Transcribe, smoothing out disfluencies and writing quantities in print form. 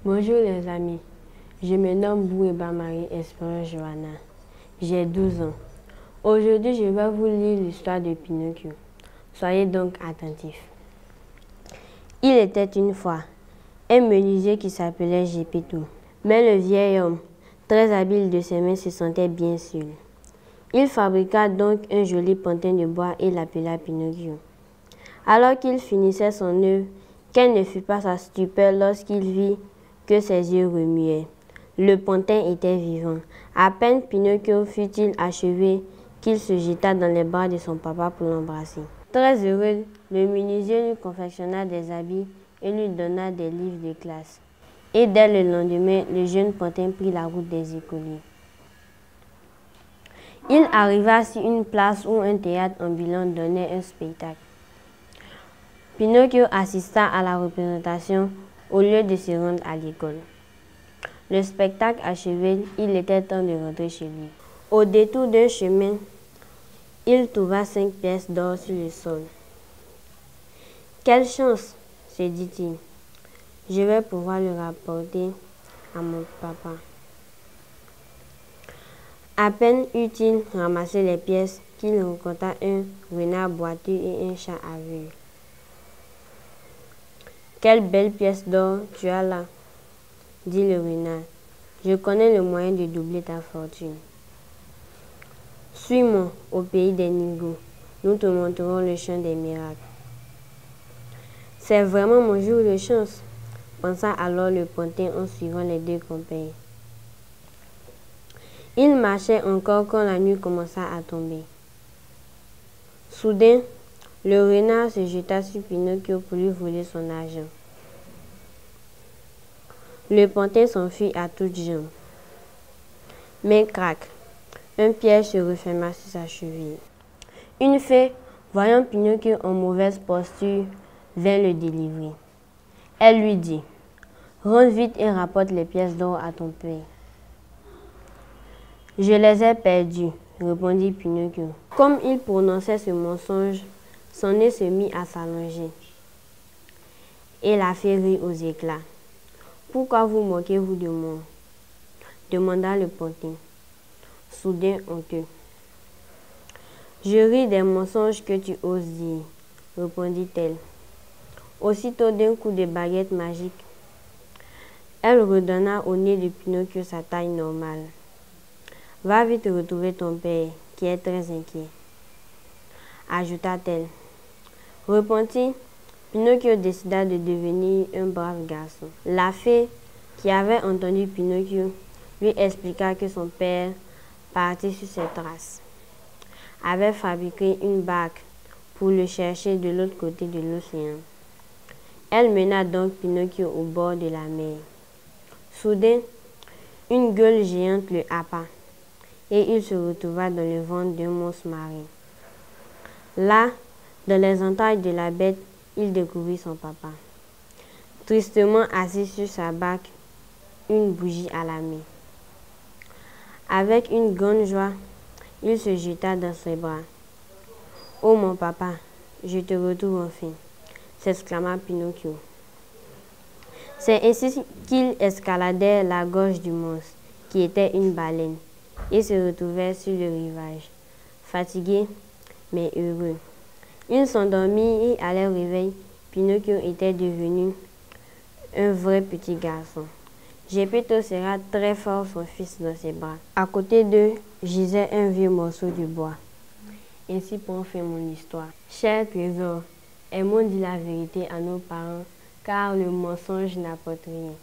Bonjour les amis, je me nomme Boueba Marie-Espérance Johanna, j'ai 12 ans. Aujourd'hui, je vais vous lire l'histoire de Pinocchio. Soyez donc attentifs. Il était une fois un menuisier qui s'appelait Geppetto. Mais le vieil homme, très habile de ses mains, se sentait bien seul. Il fabriqua donc un joli pantin de bois et l'appela Pinocchio. Alors qu'il finissait son œuvre, quelle ne fut pas sa stupeur lorsqu'il vit que ses yeux remuaient. Le pantin était vivant. À peine Pinocchio fut-il achevé qu'il se jeta dans les bras de son papa pour l'embrasser. Très heureux, le menuisier lui confectionna des habits et lui donna des livres de classe. Et dès le lendemain, le jeune pantin prit la route des écoliers. Il arriva sur une place où un théâtre ambulant donnait un spectacle. Pinocchio assista à la représentation au lieu de se rendre à l'école. Le spectacle achevé, il était temps de rentrer chez lui. Au détour d'un chemin, il trouva 5 pièces d'or sur le sol. Quelle chance, se dit-il. Je vais pouvoir le rapporter à mon papa. À peine eut-il ramassé les pièces qu'il rencontra un renard boiteux et un chat aveugle. Quelle belle pièce d'or tu as là, dit le renard. Je connais le moyen de doubler ta fortune. Suis-moi au pays des Nigauds. Nous te montrerons le champ des miracles. C'est vraiment mon jour de chance, pensa alors le pantin en suivant les 2 compagnes. Il marchait encore quand la nuit commença à tomber. Soudain, le renard se jeta sur Pinocchio pour lui voler son argent. Le pantin s'enfuit à toutes jambes. Mais crac, un piège se referma sur sa cheville. Une fée, voyant Pinocchio en mauvaise posture, vint le délivrer. Elle lui dit: « Rentre vite et rapporte les pièces d'or à ton père. » « Je les ai perdues, » répondit Pinocchio. Comme il prononçait ce mensonge, son nez se mit à s'allonger. Et la fée rit aux éclats. « Pourquoi vous moquez-vous de moi ?» demanda le pantin, soudain honteux. « Je ris des mensonges que tu oses dire, » répondit-elle. Aussitôt, d'un coup de baguette magique, elle redonna au nez de Pinocchio sa taille normale. « Va vite retrouver ton père, qui est très inquiet, » ajouta-t-elle. Repenti, Pinocchio décida de devenir un brave garçon. La fée, qui avait entendu Pinocchio, lui expliqua que son père, parti sur ses traces, avait fabriqué une barque pour le chercher de l'autre côté de l'océan. Elle mena donc Pinocchio au bord de la mer. Soudain, une gueule géante le happa et il se retrouva dans le ventre d'un monstre marin. Là, dans les entrailles de la bête, il découvrit son papa, tristement assis sur sa barque, une bougie à la main. Avec une grande joie, il se jeta dans ses bras. « Oh mon papa, je te retrouve enfin !» s'exclama Pinocchio. C'est ainsi qu'il escaladait la gorge du monstre, qui était une baleine, et se retrouvait sur le rivage, fatigué mais heureux. Il s'endormit et à leur réveil, Pinocchio était devenu un vrai petit garçon. Geppetto serra très fort son fils dans ses bras. À côté d'eux gisait un vieux morceau de bois. Ainsi prend fin mon histoire. Chers trésors, aimons dire la vérité à nos parents, car le mensonge n'apporte rien.